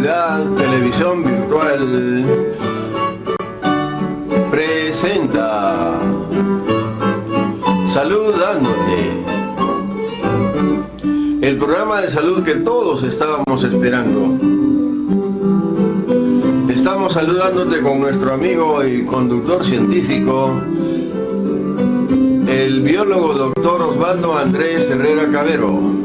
Realidad Televisión Virtual presenta Saludándote, el programa de salud que todos estábamos esperando. Estamos saludándote con nuestro amigo y conductor científico, el biólogo doctor Osvaldo Andrés Herrera Cabero.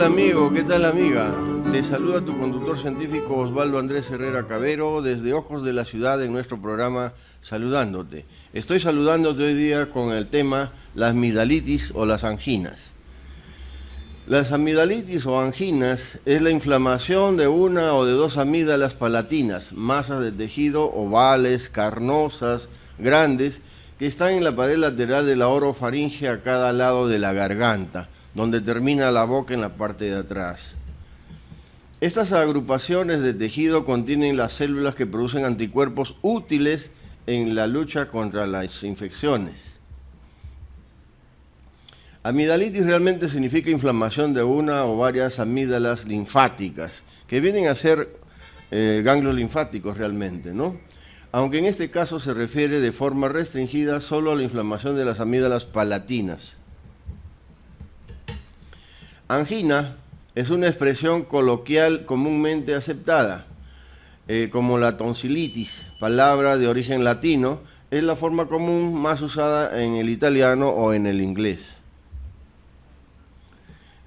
Amigo, ¿qué tal amiga? Te saluda tu conductor científico Osvaldo Andrés Herrera Cabero desde Ojos de la Ciudad en nuestro programa Saludándote. Estoy saludándote hoy día con el tema las amigdalitis o las anginas. Las amigdalitis o anginas es la inflamación de una o de dos amígdalas palatinas, masas de tejido ovales, carnosas, grandes, que están en la pared lateral de la orofaringe a cada lado de la garganta, donde termina la boca en la parte de atrás. Estas agrupaciones de tejido contienen las células que producen anticuerpos útiles en la lucha contra las infecciones. Amigdalitis realmente significa inflamación de una o varias amígdalas linfáticas, que vienen a ser ganglios linfáticos realmente, ¿no? Aunque en este caso se refiere de forma restringida solo a la inflamación de las amígdalas palatinas. Angina es una expresión coloquial comúnmente aceptada, como la tonsilitis, palabra de origen latino, es la forma común más usada en el italiano o en el inglés.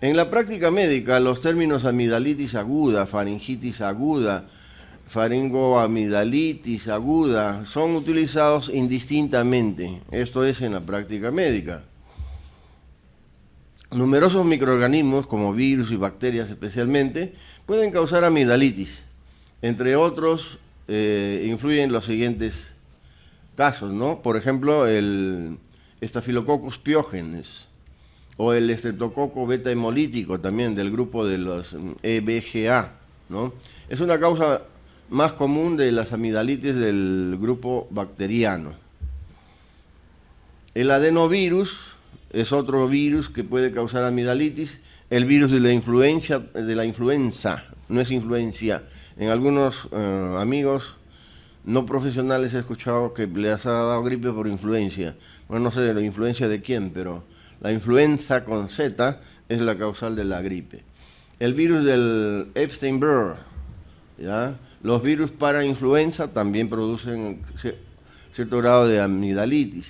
En la práctica médica, los términos amigdalitis aguda, faringitis aguda, faringoamigdalitis aguda son utilizados indistintamente, esto es en la práctica médica. Numerosos microorganismos, como virus y bacterias especialmente, pueden causar amigdalitis. Entre otros, influyen los siguientes casos, ¿no? Por ejemplo, el Staphylococcus pyogenes o el estreptococo beta hemolítico, también del grupo de los EBGA, ¿no? Es una causa más común de las amigdalitis del grupo bacteriano. El adenovirus es otro virus que puede causar amigdalitis. El virus de la influenza, no es influencia. En algunos amigos no profesionales he escuchado que les ha dado gripe por influencia. Bueno, no sé de la influencia de quién, pero la influenza con Z es la causal de la gripe. El virus del Epstein-Barr, ¿ya? Los virus para influenza también producen cierto grado de amigdalitis.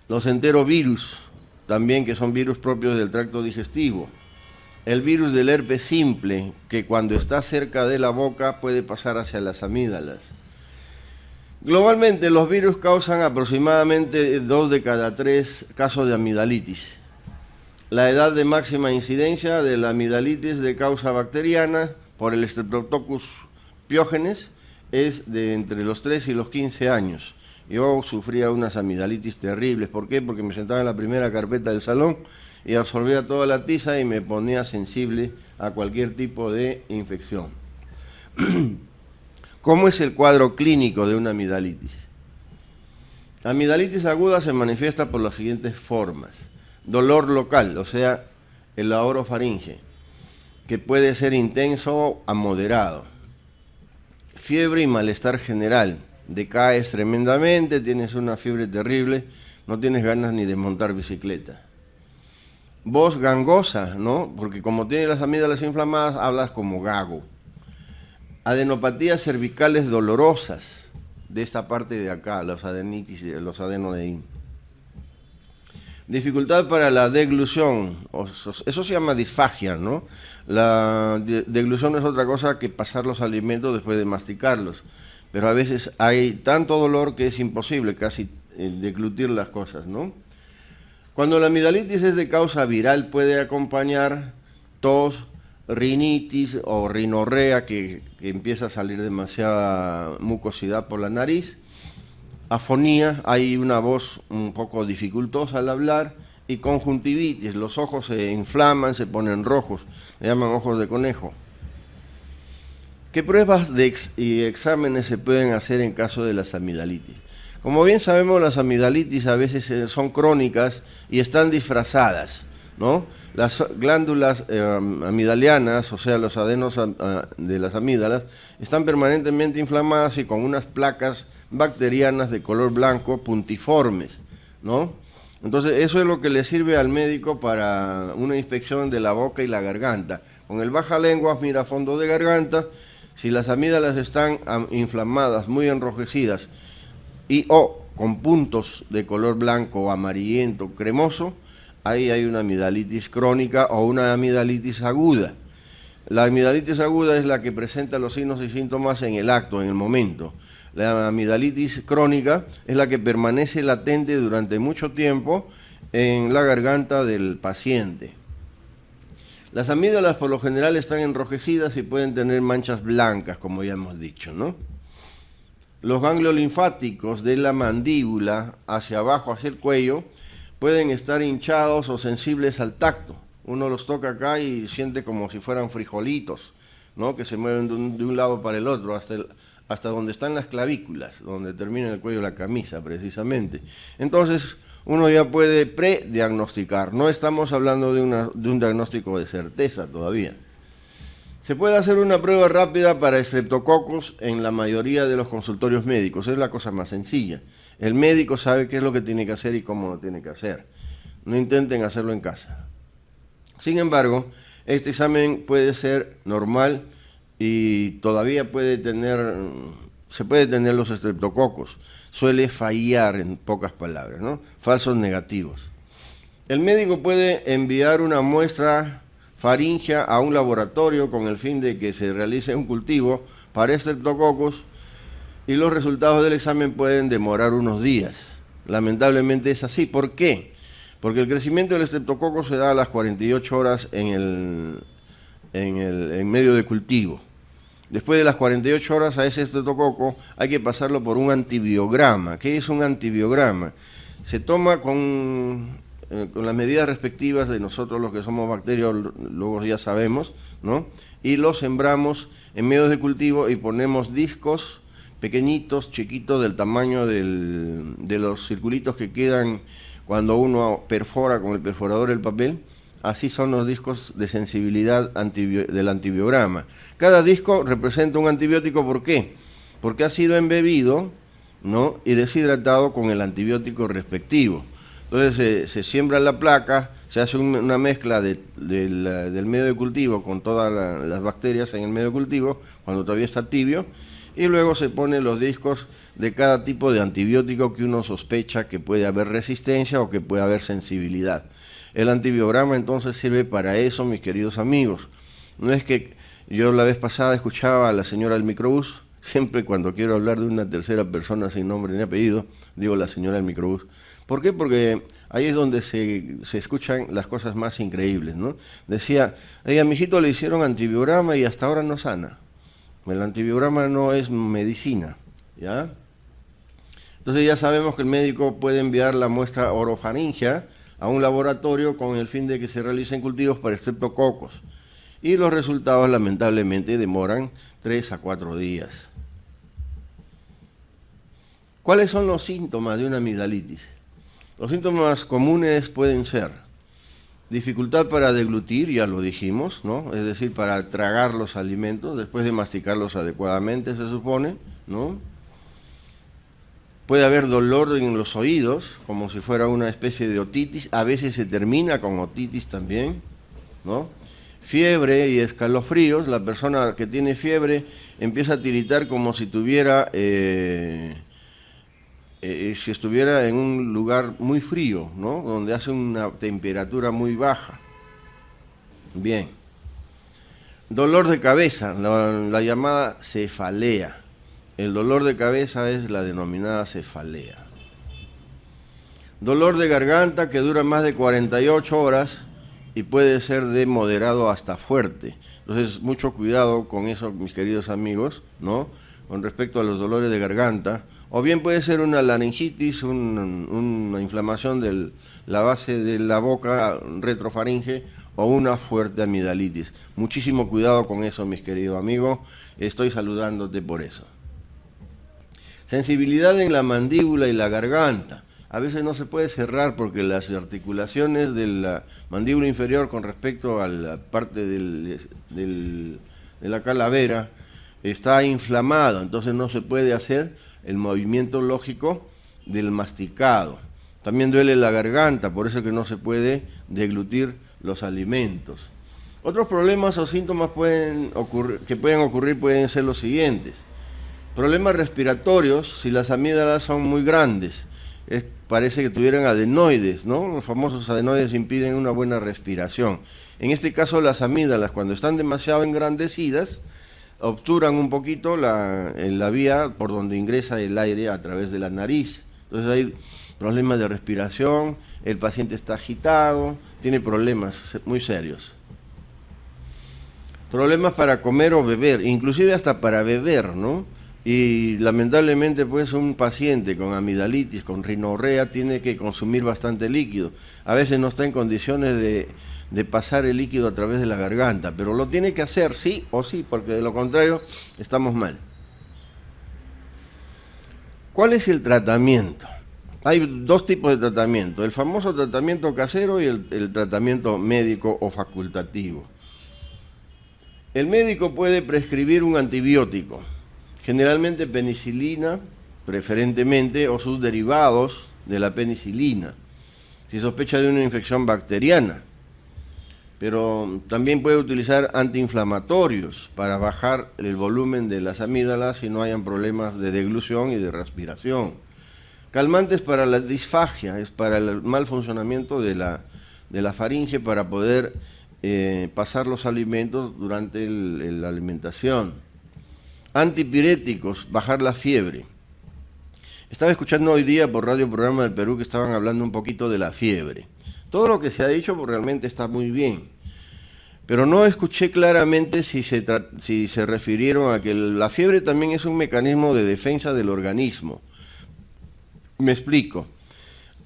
Los enterovirus, también que son virus propios del tracto digestivo. El virus del herpes simple, que cuando está cerca de la boca puede pasar hacia las amígdalas. Globalmente, los virus causan aproximadamente 2 de cada 3 casos de amigdalitis. La edad de máxima incidencia de la amigdalitis de causa bacteriana por el Streptococcus pyogenes es de entre los 3 y los 15 años. Yo sufría unas amigdalitis terribles. ¿Por qué? Porque me sentaba en la primera carpeta del salón y absorbía toda la tiza y me ponía sensible a cualquier tipo de infección. ¿Cómo es el cuadro clínico de una amigdalitis? La amigdalitis aguda se manifiesta por las siguientes formas. Dolor local, o sea, en la orofaringe, que puede ser intenso a moderado. Fiebre y malestar general. Decaes tremendamente, tienes una fiebre terrible, no tienes ganas ni de montar bicicleta. Voz gangosa, ¿no? Porque como tienes las amígdalas inflamadas, hablas como gago. Adenopatías cervicales dolorosas, de esta parte de acá, los adenitis, los adenodeín. Dificultad para la deglución, eso se llama disfagia, ¿no? La deglución es otra cosa que pasar los alimentos después de masticarlos. Pero a veces hay tanto dolor que es imposible casi deglutir las cosas, ¿no? Cuando la amigdalitis es de causa viral puede acompañar tos, rinitis o rinorrea, que empieza a salir demasiada mucosidad por la nariz, afonía, hay una voz un poco dificultosa al hablar, y conjuntivitis, los ojos se inflaman, se ponen rojos, le llaman ojos de conejo. ¿Qué pruebas y exámenes se pueden hacer en caso de las amigdalitis? Como bien sabemos, las amigdalitis a veces son crónicas y están disfrazadas, ¿no? Las glándulas amigdalianas, o sea, los adenos de las amígdalas, están permanentemente inflamadas y con unas placas bacterianas de color blanco puntiformes, ¿no? Entonces, eso es lo que le sirve al médico para una inspección de la boca y la garganta. Con el bajalenguas mira a fondo de garganta, si las amígdalas están inflamadas, muy enrojecidas, y o con puntos de color blanco o amarillento, cremoso, ahí hay una amigdalitis crónica o una amigdalitis aguda. La amigdalitis aguda es la que presenta los signos y síntomas en el acto, en el momento. La amigdalitis crónica es la que permanece latente durante mucho tiempo en la garganta del paciente. Las amígdalas por lo general están enrojecidas y pueden tener manchas blancas, como ya hemos dicho, ¿no? Los ganglios linfáticos de la mandíbula hacia abajo, hacia el cuello, pueden estar hinchados o sensibles al tacto. Uno los toca acá y siente como si fueran frijolitos, ¿no? Que se mueven de un lado para el otro, hasta donde están las clavículas, donde termina el cuello de la camisa, precisamente. Entonces, uno ya puede prediagnosticar. No estamos hablando de un diagnóstico de certeza todavía. Se puede hacer una prueba rápida para estreptococos en la mayoría de los consultorios médicos. Es la cosa más sencilla. El médico sabe qué es lo que tiene que hacer y cómo lo tiene que hacer. No intenten hacerlo en casa. Sin embargo, este examen puede ser normal y todavía se puede tener los estreptococos. Suele fallar, en pocas palabras, ¿no? Falsos negativos. El médico puede enviar una muestra faríngea a un laboratorio con el fin de que se realice un cultivo para estreptococos y los resultados del examen pueden demorar unos días. Lamentablemente es así. ¿Por qué? Porque el crecimiento del estreptococo se da a las 48 horas en medio de cultivo. Después de las 48 horas a ese estreptococo hay que pasarlo por un antibiograma. ¿Qué es un antibiograma? Se toma con las medidas respectivas de nosotros los que somos bacteriólogos ya sabemos, ¿no? Y lo sembramos en medios de cultivo y ponemos discos pequeñitos, chiquitos, del tamaño de los circulitos que quedan cuando uno perfora con el perforador el papel. Así son los discos de sensibilidad del antibiograma. Cada disco representa un antibiótico. ¿Por qué? Porque ha sido embebido, ¿no? Y deshidratado con el antibiótico respectivo. Entonces se siembra la placa, se hace una mezcla del medio de cultivo con todas las bacterias en el medio de cultivo, cuando todavía está tibio, y luego se ponen los discos de cada tipo de antibiótico que uno sospecha que puede haber resistencia o que puede haber sensibilidad. El antibiograma entonces sirve para eso, mis queridos amigos. No es que yo la vez pasada escuchaba a la señora del microbús, siempre cuando quiero hablar de una tercera persona sin nombre ni apellido, digo la señora del microbús. ¿Por qué? Porque ahí es donde se escuchan las cosas más increíbles, ¿no? Decía, a mi hijito le hicieron antibiograma y hasta ahora no sana. El antibiograma no es medicina, ¿ya? Entonces ya sabemos que el médico puede enviar la muestra orofaringea a un laboratorio con el fin de que se realicen cultivos para estreptococos. Y los resultados lamentablemente demoran 3 a 4 días. ¿Cuáles son los síntomas de una amigdalitis? Los síntomas comunes pueden ser dificultad para deglutir, ya lo dijimos, ¿no? Es decir, para tragar los alimentos, después de masticarlos adecuadamente, se supone, ¿no? Puede haber dolor en los oídos, como si fuera una especie de otitis, a veces se termina con otitis también, ¿no? Fiebre y escalofríos, la persona que tiene fiebre empieza a tiritar como si tuviera... si estuviera en un lugar muy frío, ¿no? Donde hace una temperatura muy baja. Bien. Dolor de cabeza, la llamada cefalea. El dolor de cabeza es la denominada cefalea. Dolor de garganta que dura más de 48 horas y puede ser de moderado hasta fuerte. Entonces, mucho cuidado con eso, mis queridos amigos, ¿no? Con respecto a los dolores de garganta. O bien puede ser una laringitis, una inflamación de la base de la boca, retrofaringe, o una fuerte amigdalitis. Muchísimo cuidado con eso, mis queridos amigos. Estoy saludándote por eso. Sensibilidad en la mandíbula y la garganta. A veces no se puede cerrar porque las articulaciones de la mandíbula inferior con respecto a la parte de la calavera está inflamada, entonces no se puede hacer el movimiento lógico del masticado. También duele la garganta, por eso que no se puede deglutir los alimentos. Otros problemas o síntomas que pueden ocurrir pueden ser los siguientes. Problemas respiratorios, si las amígdalas son muy grandes, parece que tuvieran adenoides, ¿no? Los famosos adenoides impiden una buena respiración. En este caso, las amígdalas, cuando están demasiado engrandecidas, obturan un poquito la vía por donde ingresa el aire a través de la nariz. Entonces hay problemas de respiración, el paciente está agitado, tiene problemas muy serios. Problemas para comer o beber, inclusive hasta para beber, ¿no? Y lamentablemente pues un paciente con amigdalitis, con rinorrea, tiene que consumir bastante líquido. A veces no está en condiciones de pasar el líquido a través de la garganta, pero lo tiene que hacer sí o sí, porque de lo contrario estamos mal. ¿Cuál es el tratamiento? Hay dos tipos de tratamiento, el famoso tratamiento casero y el tratamiento médico o facultativo. El médico puede prescribir un antibiótico, generalmente penicilina, preferentemente, o sus derivados de la penicilina, si sospecha de una infección bacteriana. Pero también puede utilizar antiinflamatorios para bajar el volumen de las amígdalas si no hayan problemas de deglución y de respiración. Calmantes para la disfagia, es para el mal funcionamiento de la faringe para poder pasar los alimentos durante la alimentación. Antipiréticos, bajar la fiebre. Estaba escuchando hoy día por Radio Programa del Perú que estaban hablando un poquito de la fiebre. Todo lo que se ha dicho pues, realmente está muy bien, pero no escuché claramente si se refirieron a que la fiebre también es un mecanismo de defensa del organismo. Me explico.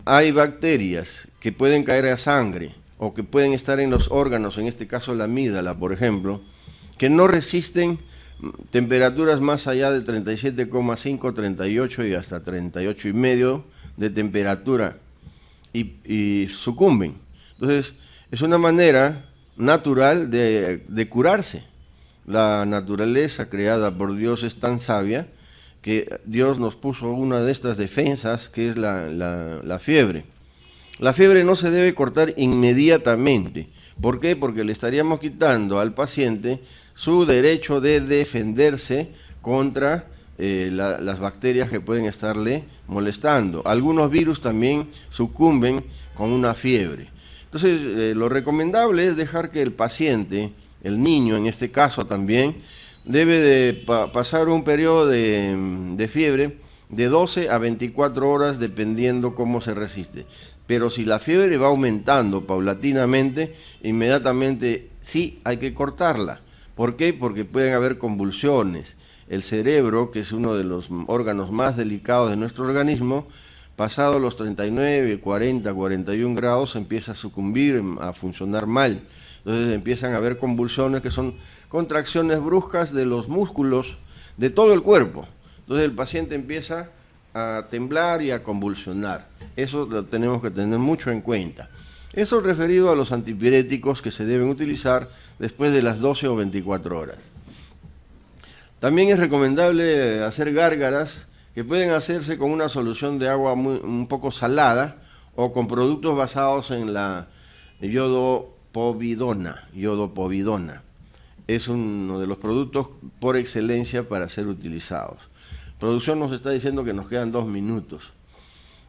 Hay bacterias que pueden caer a sangre o que pueden estar en los órganos, en este caso la amígdala, por ejemplo, que no resisten temperaturas más allá de 37,5, 38 y hasta 38,5 de temperatura y sucumben. Entonces, es una manera natural de curarse. La naturaleza creada por Dios es tan sabia que Dios nos puso una de estas defensas que es la fiebre. La fiebre no se debe cortar inmediatamente. ¿Por qué? Porque le estaríamos quitando al paciente su derecho de defenderse contra las bacterias que pueden estarle molestando. Algunos virus también sucumben con una fiebre. Entonces, lo recomendable es dejar que el paciente, el niño en este caso también, debe de pasar un periodo de fiebre de 12 a 24 horas dependiendo cómo se resiste. Pero si la fiebre va aumentando paulatinamente, inmediatamente sí hay que cortarla. ¿Por qué? Porque pueden haber convulsiones. El cerebro, que es uno de los órganos más delicados de nuestro organismo, pasado los 39, 40, 41 grados, empieza a sucumbir, a funcionar mal. Entonces empiezan a haber convulsiones que son contracciones bruscas de los músculos de todo el cuerpo. Entonces el paciente empieza a temblar y a convulsionar. Eso lo tenemos que tener mucho en cuenta. Eso referido a los antipiréticos que se deben utilizar después de las 12 o 24 horas. También es recomendable hacer gárgaras que pueden hacerse con una solución de agua un poco salada o con productos basados en la yodopovidona. Es uno de los productos por excelencia para ser utilizados. Producción nos está diciendo que nos quedan 2 minutos.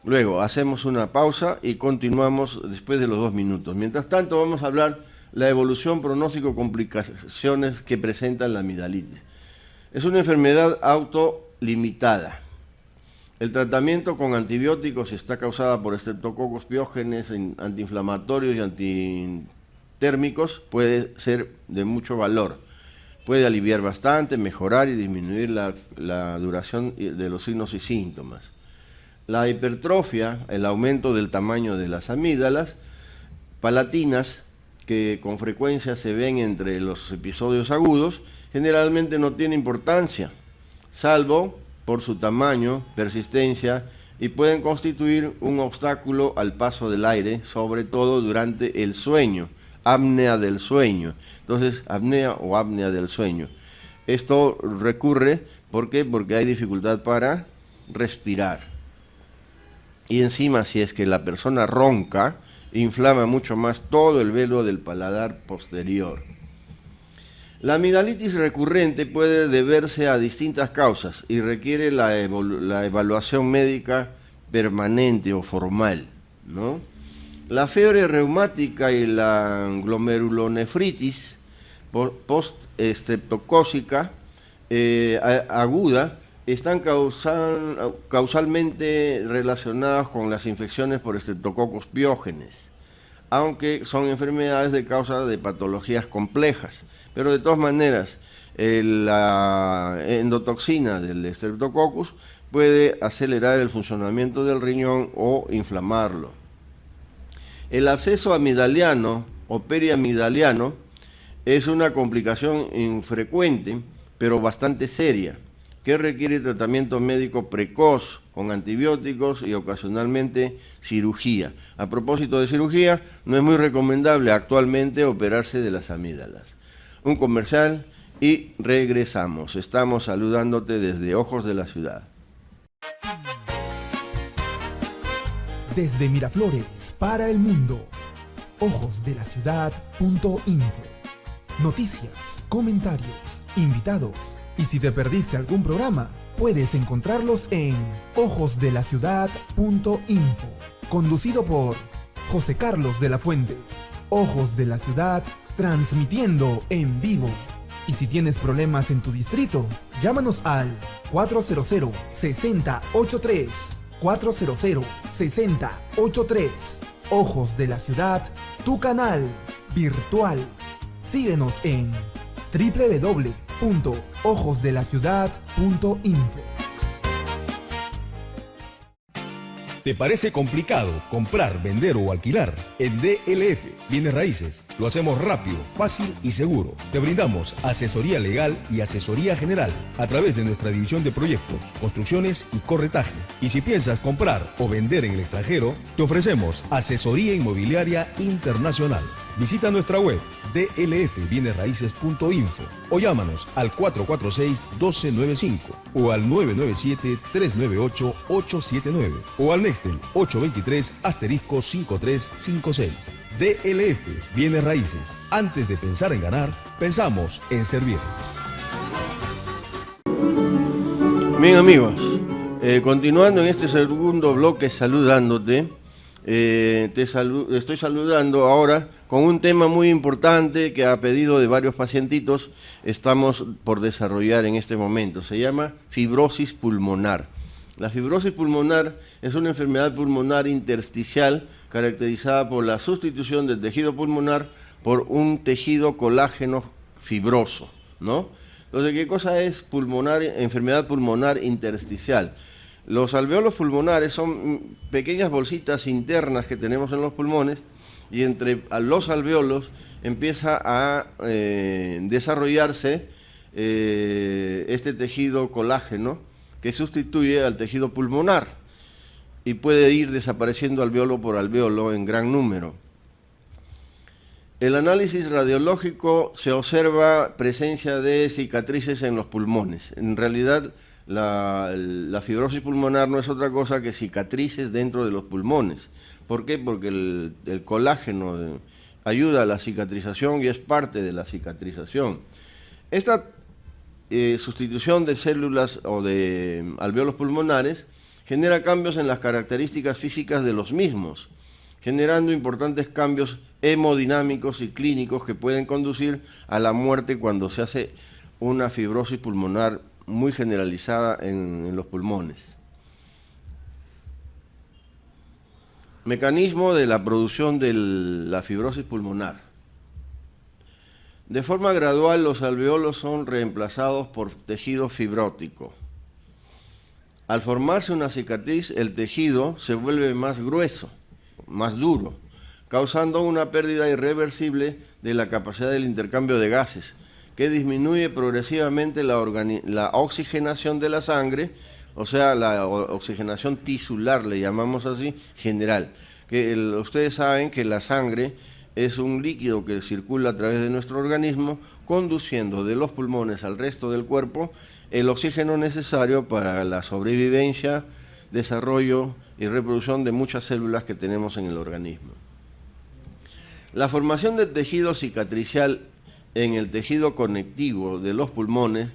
Luego hacemos una pausa y continuamos después de los 2 minutos. Mientras tanto vamos a hablar la evolución, pronóstico, complicaciones que presenta la amigdalitis. Es una enfermedad autolimitada. El tratamiento con antibióticos está causada por estreptococos piógenes, antiinflamatorios y antitérmicos, puede ser de mucho valor. Puede aliviar bastante, mejorar y disminuir la duración de los signos y síntomas. La hipertrofia, el aumento del tamaño de las amígdalas palatinas, que con frecuencia se ven entre los episodios agudos, generalmente no tiene importancia, salvo por su tamaño, persistencia y pueden constituir un obstáculo al paso del aire, sobre todo durante el sueño, apnea del sueño. Entonces, apnea o apnea del sueño. Esto recurre, ¿por qué? Porque hay dificultad para respirar. Y encima, si es que la persona ronca, inflama mucho más todo el velo del paladar posterior. La amigdalitis recurrente puede deberse a distintas causas y requiere la evaluación médica permanente o formal, ¿no? La fiebre reumática y la glomerulonefritis post-estreptocócica aguda están causalmente relacionadas con las infecciones por estreptococos piógenes, aunque son enfermedades de causa de patologías complejas. Pero de todas maneras, la endotoxina del Streptococcus puede acelerar el funcionamiento del riñón o inflamarlo. El absceso amigdaliano o periamigdaliano es una complicación infrecuente, pero bastante seria, que requiere tratamiento médico precoz con antibióticos y ocasionalmente cirugía. A propósito de cirugía, no es muy recomendable actualmente operarse de las amígdalas. Un comercial y regresamos. Estamos saludándote desde Ojos de la Ciudad. Desde Miraflores para el mundo, ojosdelaciudad.info. Noticias, comentarios, invitados. Y si te perdiste algún programa, puedes encontrarlos en ojosdelaciudad.info. Conducido por José Carlos de la Fuente. Ojos de la Ciudad, transmitiendo en vivo. Y si tienes problemas en tu distrito, llámanos al 400-6083. 400-6083. Ojos de la Ciudad, tu canal virtual. Síguenos en www.ojosdelaciudad.info. ¿Te parece complicado comprar, vender o alquilar? En DLF Bienes Raíces lo hacemos rápido, fácil y seguro. Te brindamos asesoría legal y asesoría general a través de nuestra división de proyectos, construcciones y corretaje. Y si piensas comprar o vender en el extranjero, te ofrecemos asesoría inmobiliaria internacional. Visita nuestra web dlfbienesraices.info o llámanos al 446-1295 o al 997-398-879 o al Nextel 823-5356. DLF Bienes Raíces. Antes de pensar en ganar, pensamos en servir. Bien, amigos, continuando en este segundo bloque saludándote, estoy saludando ahora con un tema muy importante que a pedido de varios pacientitos estamos por desarrollar en este momento. Se llama fibrosis pulmonar. La fibrosis pulmonar es una enfermedad pulmonar intersticial caracterizada por la sustitución del tejido pulmonar por un tejido colágeno fibroso, ¿no? Entonces, ¿qué cosa es enfermedad pulmonar intersticial? Los alveolos pulmonares son pequeñas bolsitas internas que tenemos en los pulmones y entre los alveolos empieza a desarrollarse este tejido colágeno que sustituye al tejido pulmonar y puede ir desapareciendo alveolo por alveolo en gran número. El análisis radiológico se observa presencia de cicatrices en los pulmones. En realidad, la fibrosis pulmonar no es otra cosa que cicatrices dentro de los pulmones. ¿Por qué? Porque el colágeno ayuda a la cicatrización y es parte de la cicatrización. Esta sustitución de células o de alveolos pulmonares genera cambios en las características físicas de los mismos, generando importantes cambios hemodinámicos y clínicos que pueden conducir a la muerte cuando se hace una fibrosis pulmonar muy generalizada en los pulmones. Mecanismo de la producción de la fibrosis pulmonar. De forma gradual, los alveolos son reemplazados por tejido fibrótico. Al formarse una cicatriz, el tejido se vuelve más grueso, más duro, causando una pérdida irreversible de la capacidad del intercambio de gases, que disminuye progresivamente la oxigenación de la sangre, o sea, la oxigenación tisular, le llamamos así, general. Ustedes saben que la sangre es un líquido que circula a través de nuestro organismo, conduciendo de los pulmones al resto del cuerpo el oxígeno necesario para la sobrevivencia, desarrollo y reproducción de muchas células que tenemos en el organismo. La formación de tejido cicatricial en el tejido conectivo de los pulmones,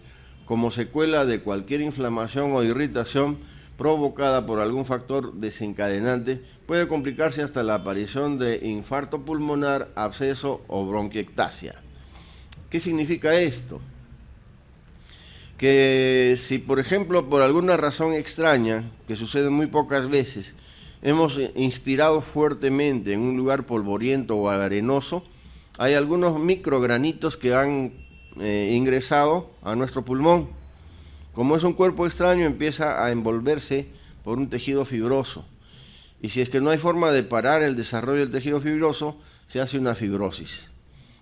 como secuela de cualquier inflamación o irritación provocada por algún factor desencadenante, puede complicarse hasta la aparición de infarto pulmonar, absceso o bronquiectasia. ¿Qué significa esto? Que si, por ejemplo, por alguna razón extraña, que sucede muy pocas veces, hemos inspirado fuertemente en un lugar polvoriento o arenoso, hay algunos microgranitos que han ingresado a nuestro pulmón. Como es un cuerpo extraño, empieza a envolverse por un tejido fibroso. Y si es que no hay forma de parar el desarrollo del tejido fibroso, se hace una fibrosis.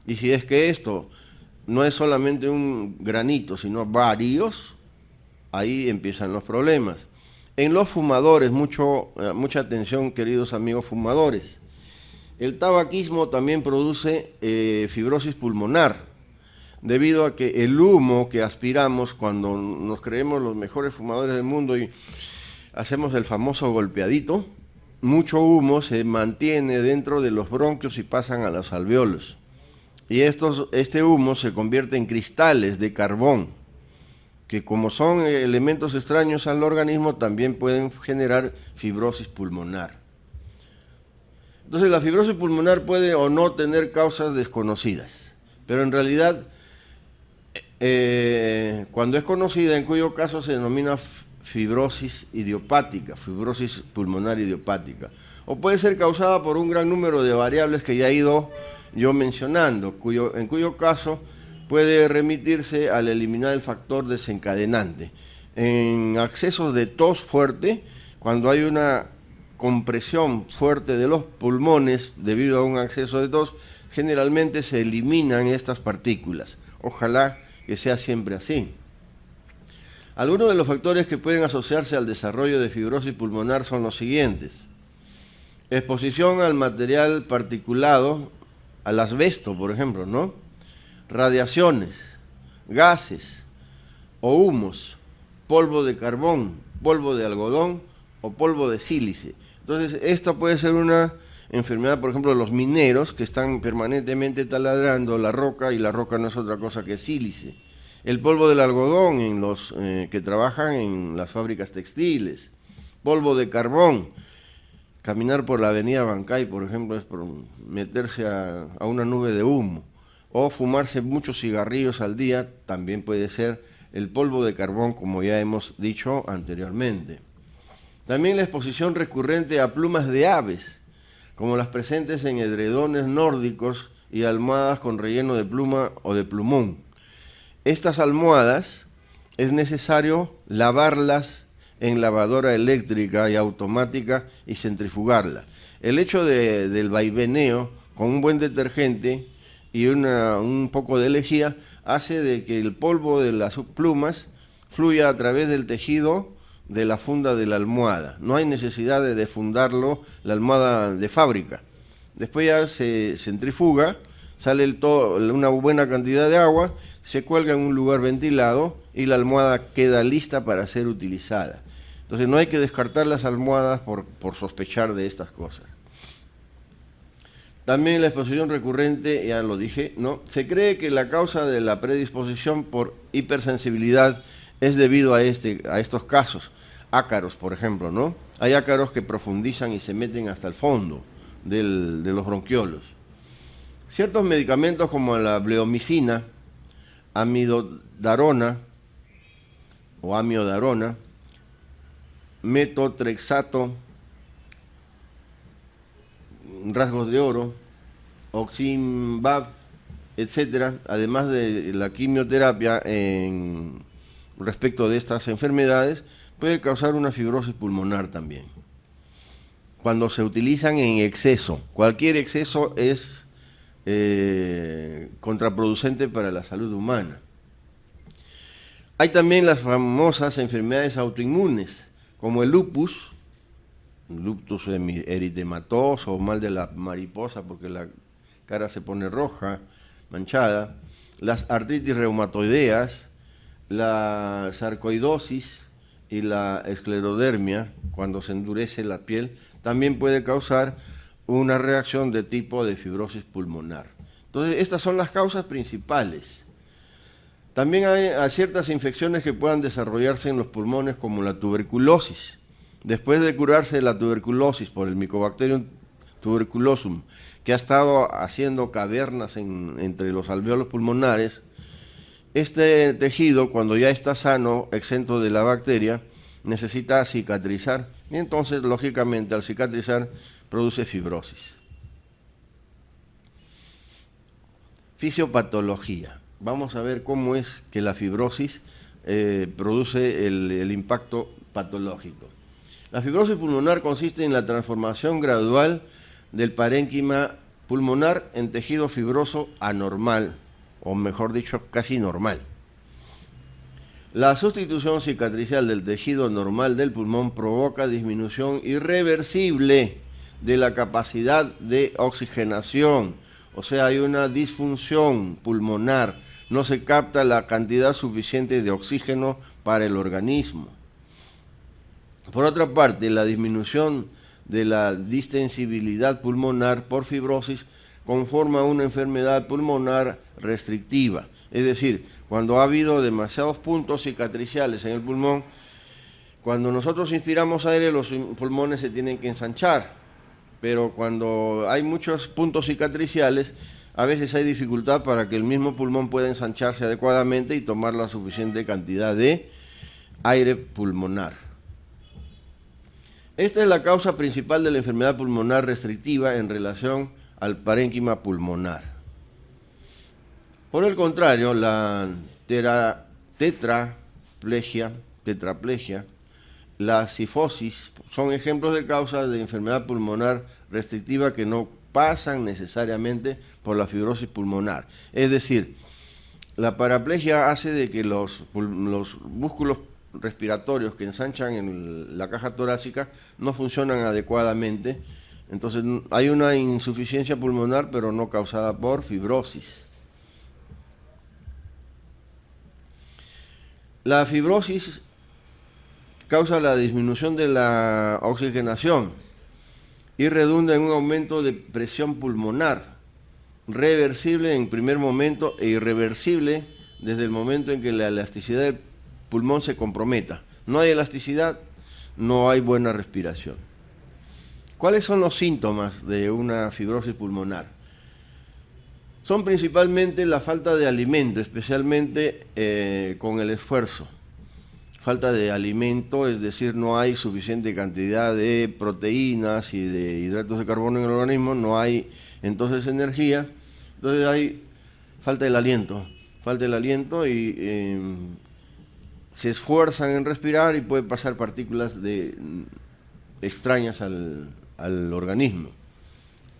Y si es que esto no es solamente un granito, sino varios, ahí empiezan los problemas. En los fumadores, mucha atención, queridos amigos fumadores. El tabaquismo también produce fibrosis pulmonar, debido a que el humo que aspiramos cuando nos creemos los mejores fumadores del mundo y hacemos el famoso golpeadito, mucho humo se mantiene dentro de los bronquios y pasan a los alvéolos. Y este humo se convierte en cristales de carbón, que como son elementos extraños al organismo, también pueden generar fibrosis pulmonar. Entonces, la fibrosis pulmonar puede o no tener causas desconocidas, pero en realidad, cuando es conocida, en cuyo caso se denomina fibrosis idiopática, fibrosis pulmonar idiopática, o puede ser causada por un gran número de variables que ya he ido yo mencionando, en cuyo caso puede remitirse al eliminar el factor desencadenante. En accesos de tos fuerte, cuando hay una compresión fuerte de los pulmones debido a un acceso de tos, generalmente se eliminan estas partículas. Ojalá que sea siempre así. Algunos de los factores que pueden asociarse al desarrollo de fibrosis pulmonar son los siguientes: exposición al material particulado, al asbesto, por ejemplo, ¿no? Radiaciones, gases o humos, polvo de carbón, polvo de algodón o polvo de sílice. Entonces, esta puede ser una enfermedad, por ejemplo, de los mineros que están permanentemente taladrando la roca, y la roca no es otra cosa que sílice. El polvo del algodón en los que trabajan en las fábricas textiles. Polvo de carbón. Caminar por la avenida Bancay, por ejemplo, es por meterse a una nube de humo. O fumarse muchos cigarrillos al día, también puede ser el polvo de carbón, como ya hemos dicho anteriormente. También la exposición recurrente a plumas de aves, como las presentes en edredones nórdicos y almohadas con relleno de pluma o de plumón. Estas almohadas es necesario lavarlas en lavadora eléctrica y automática y centrifugarla. El hecho del vaiveneo con un buen detergente y un poco de lejía hace de que el polvo de las plumas fluya a través del tejido de la funda de la almohada. No hay necesidad de defundarlo, la almohada de fábrica. Después ya se centrifuga, sale una buena cantidad de agua, se cuelga en un lugar ventilado y la almohada queda lista para ser utilizada. Entonces no hay que descartar las almohadas por sospechar de estas cosas. También la exposición recurrente, ya lo dije, ¿no? Se cree que la causa de la predisposición por hipersensibilidad es debido a estos casos. Ácaros, por ejemplo, ¿no? Hay ácaros que profundizan y se meten hasta el fondo de los bronquiolos. Ciertos medicamentos como la bleomicina, amidodarona o amiodarona, metotrexato, rasgos de oro, oximbab, etcétera, además de la quimioterapia respecto de estas enfermedades, puede causar una fibrosis pulmonar también. Cuando se utilizan en exceso, cualquier exceso es contraproducente para la salud humana. Hay también las famosas enfermedades autoinmunes, como el lupus eritematoso o mal de la mariposa porque la cara se pone roja, manchada, las artritis reumatoideas, la sarcoidosis y la esclerodermia, cuando se endurece la piel, también puede causar una reacción de tipo de fibrosis pulmonar. Entonces, estas son las causas principales. También hay ciertas infecciones que puedan desarrollarse en los pulmones, como la tuberculosis. Después de curarse la tuberculosis por el Mycobacterium tuberculosum, que ha estado haciendo cavernas entre los alvéolos pulmonares, este tejido, cuando ya está sano, exento de la bacteria, necesita cicatrizar. Y entonces, lógicamente, al cicatrizar, produce fibrosis. Fisiopatología. Vamos a ver cómo es que la fibrosis produce el impacto patológico. La fibrosis pulmonar consiste en la transformación gradual del parénquima pulmonar en tejido fibroso anormal, o mejor dicho, casi normal. La sustitución cicatricial del tejido normal del pulmón provoca disminución irreversible de la capacidad de oxigenación, o sea, hay una disfunción pulmonar, no se capta la cantidad suficiente de oxígeno para el organismo. Por otra parte, la disminución de la distensibilidad pulmonar por fibrosis conforma una enfermedad pulmonar restrictiva, es decir, cuando ha habido demasiados puntos cicatriciales en el pulmón, cuando nosotros inspiramos aire, los pulmones se tienen que ensanchar, pero cuando hay muchos puntos cicatriciales, a veces hay dificultad para que el mismo pulmón pueda ensancharse adecuadamente y tomar la suficiente cantidad de aire pulmonar. Esta es la causa principal de la enfermedad pulmonar restrictiva en relación al parénquima pulmonar. Por el contrario, la tetraplegia, la cifosis son ejemplos de causas de enfermedad pulmonar restrictiva que no pasan necesariamente por la fibrosis pulmonar. Es decir, la paraplegia hace de que los músculos respiratorios que ensanchan en la caja torácica no funcionan adecuadamente, entonces hay una insuficiencia pulmonar pero no causada por fibrosis. La fibrosis causa la disminución de la oxigenación y redunda en un aumento de presión pulmonar, reversible en primer momento e irreversible desde el momento en que la elasticidad del pulmón se comprometa. No hay elasticidad, no hay buena respiración. ¿Cuáles son los síntomas de una fibrosis pulmonar? Son principalmente la falta de alimento, especialmente con el esfuerzo. Falta de alimento, es decir, no hay suficiente cantidad de proteínas y de hidratos de carbono en el organismo, no hay entonces energía, entonces hay falta del aliento y se esfuerzan en respirar y puede pasar partículas extrañas al organismo.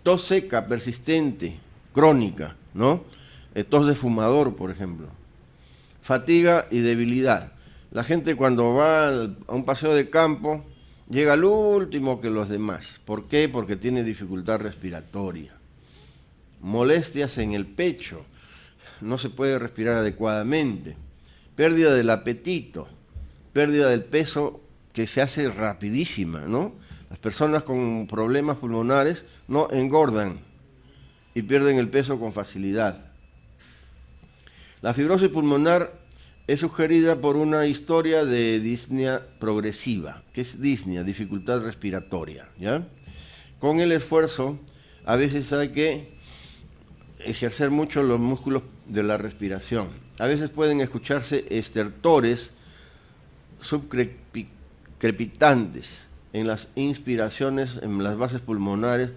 Tos seca, persistente, crónica, ¿no? Tos de fumador, por ejemplo. Fatiga y debilidad. La gente cuando va a un paseo de campo llega al último que los demás. ¿Por qué? Porque tiene dificultad respiratoria. Molestias en el pecho, no se puede respirar adecuadamente. Pérdida del apetito, pérdida del peso que se hace rapidísima, ¿no? Las personas con problemas pulmonares no engordan y pierden el peso con facilidad. La fibrosis pulmonar es sugerida por una historia de disnea progresiva. ¿Qué es disnea? Dificultad respiratoria, ¿ya? Con el esfuerzo, a veces hay que ejercer mucho los músculos de la respiración. A veces pueden escucharse estertores subcrepitantes en las inspiraciones, en las bases pulmonares,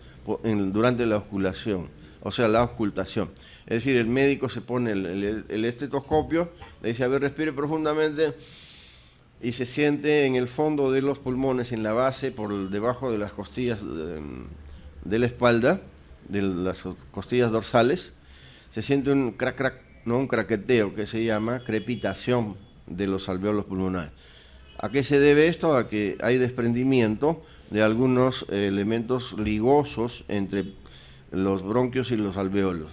durante la auscultación, o sea, la auscultación. Es decir, el médico se pone el estetoscopio, le dice, a ver, respire profundamente, y se siente en el fondo de los pulmones, en la base, por debajo de las costillas de la espalda, de las costillas dorsales, se siente un crac, crac, no, un craqueteo que se llama crepitación de los alvéolos pulmonares. ¿A qué se debe esto? A que hay desprendimiento de algunos elementos ligosos entre los bronquios y los alvéolos.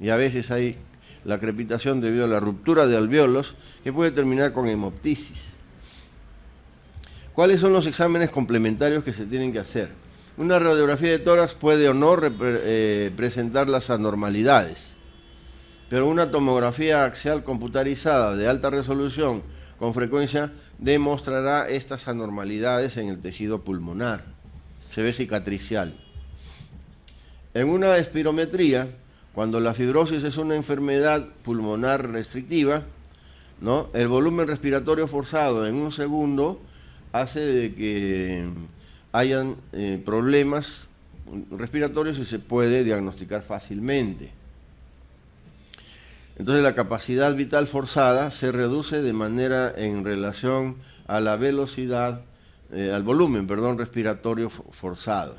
Y a veces hay la crepitación debido a la ruptura de alvéolos que puede terminar con hemoptisis. ¿Cuáles son los exámenes complementarios que se tienen que hacer? Una radiografía de tórax puede o no presentar las anormalidades, pero una tomografía axial computarizada de alta resolución con frecuencia demostrará estas anormalidades en el tejido pulmonar. Se ve cicatricial. En una espirometría, cuando la fibrosis es una enfermedad pulmonar restrictiva, ¿no?, el volumen respiratorio forzado en un segundo hace de que hayan problemas respiratorios y se puede diagnosticar fácilmente. Entonces la capacidad vital forzada se reduce de manera en relación a la velocidad, al volumen, perdón, respiratorio forzado.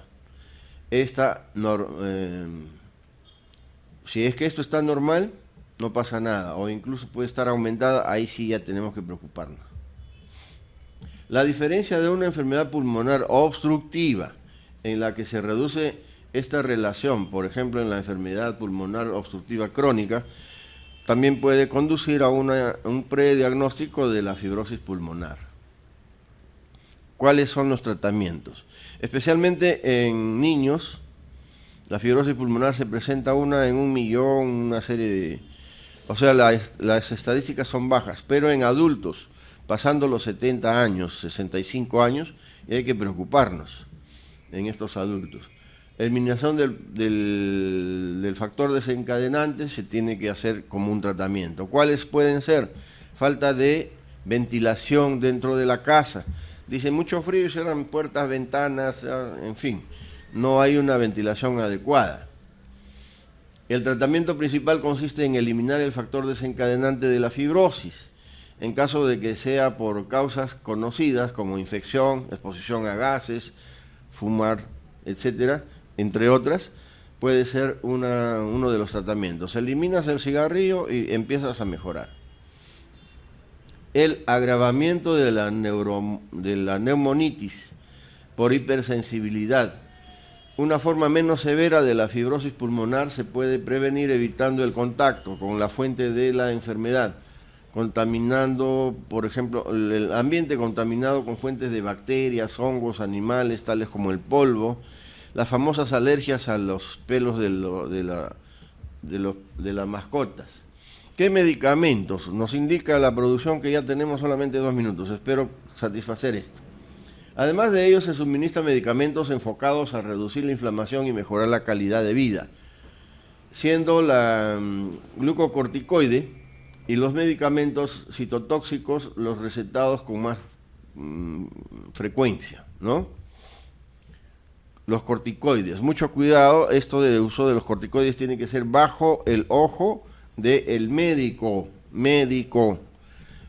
Si es que esto está normal, no pasa nada, o incluso puede estar aumentada, ahí sí ya tenemos que preocuparnos. La diferencia de una enfermedad pulmonar obstructiva, en la que se reduce esta relación, por ejemplo en la enfermedad pulmonar obstructiva crónica, también puede conducir a un prediagnóstico de la fibrosis pulmonar. ¿Cuáles son los tratamientos? Especialmente en niños, la fibrosis pulmonar se presenta una en 1.000.000, una serie de... O sea, las estadísticas son bajas, pero en adultos, pasando los 70 años, 65 años, y hay que preocuparnos en estos adultos. Eliminación del factor desencadenante se tiene que hacer como un tratamiento. ¿Cuáles pueden ser? Falta de ventilación dentro de la casa. Dicen mucho frío y cierran puertas, ventanas, en fin, no hay una ventilación adecuada. El tratamiento principal consiste en eliminar el factor desencadenante de la fibrosis. En caso de que sea por causas conocidas como infección, exposición a gases, fumar, etcétera, entre otras, puede ser uno de los tratamientos. Eliminas el cigarrillo y empiezas a mejorar. El agravamiento de la neumonitis por hipersensibilidad. Una forma menos severa de la fibrosis pulmonar se puede prevenir evitando el contacto con la fuente de la enfermedad, contaminando, por ejemplo, el ambiente contaminado con fuentes de bacterias, hongos, animales, tales como el polvo, las famosas alergias a los pelos de las mascotas. ¿Qué medicamentos? Nos indica la producción que ya tenemos solamente 2 minutos, espero satisfacer esto. Además de ello, se suministran medicamentos enfocados a reducir la inflamación y mejorar la calidad de vida, siendo la glucocorticoide y los medicamentos citotóxicos los recetados con más frecuencia, ¿no? Los corticoides, mucho cuidado, esto de uso de los corticoides tiene que ser bajo el ojo del médico,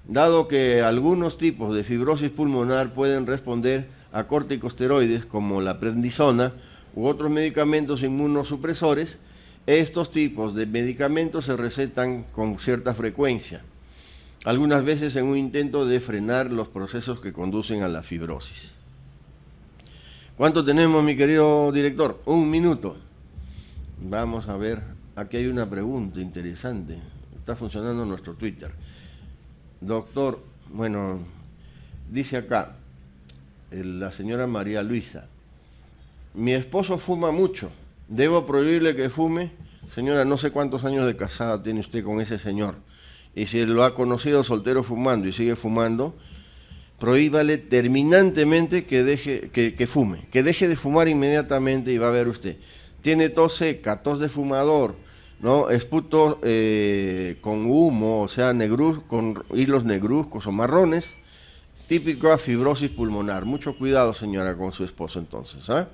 dado que algunos tipos de fibrosis pulmonar pueden responder a corticosteroides como la prednisona u otros medicamentos inmunosupresores. Estos tipos de medicamentos se recetan con cierta frecuencia, algunas veces en un intento de frenar los procesos que conducen a la fibrosis. ¿Cuánto tenemos, mi querido director? 1 minuto. Vamos a ver, aquí hay una pregunta interesante. Está funcionando nuestro Twitter. Doctor, bueno, dice acá la señora María Luisa, mi esposo fuma mucho, ¿debo prohibirle que fume? Señora, no sé cuántos años de casada tiene usted con ese señor, y si lo ha conocido soltero fumando y sigue fumando, prohíbale terminantemente que deje de fumar inmediatamente, y va a ver usted, tiene tos seca, tos de fumador, ¿no? Esputo con humo, o sea, con hilos negruzcos o marrones, típico a fibrosis pulmonar. Mucho cuidado, señora, con su esposo entonces, ¿ah?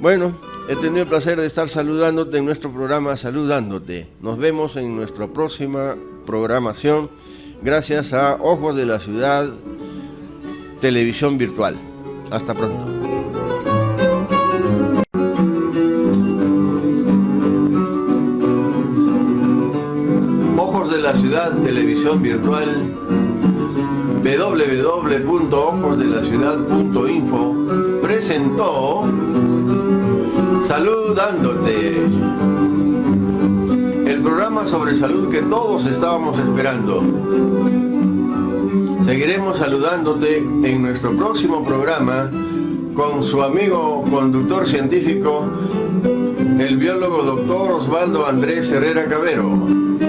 Bueno, he tenido el placer de estar saludándote en nuestro programa Saludándote. Nos vemos en nuestra próxima programación, gracias a Ojos de la Ciudad, televisión virtual. Hasta pronto. Ciudad Televisión Virtual, www.ojosdelaciudad.info, presentó Saludándote, el programa sobre salud que todos estábamos esperando. Seguiremos saludándote en nuestro próximo programa con su amigo conductor científico, el biólogo doctor Osvaldo Andrés Herrera Cabero.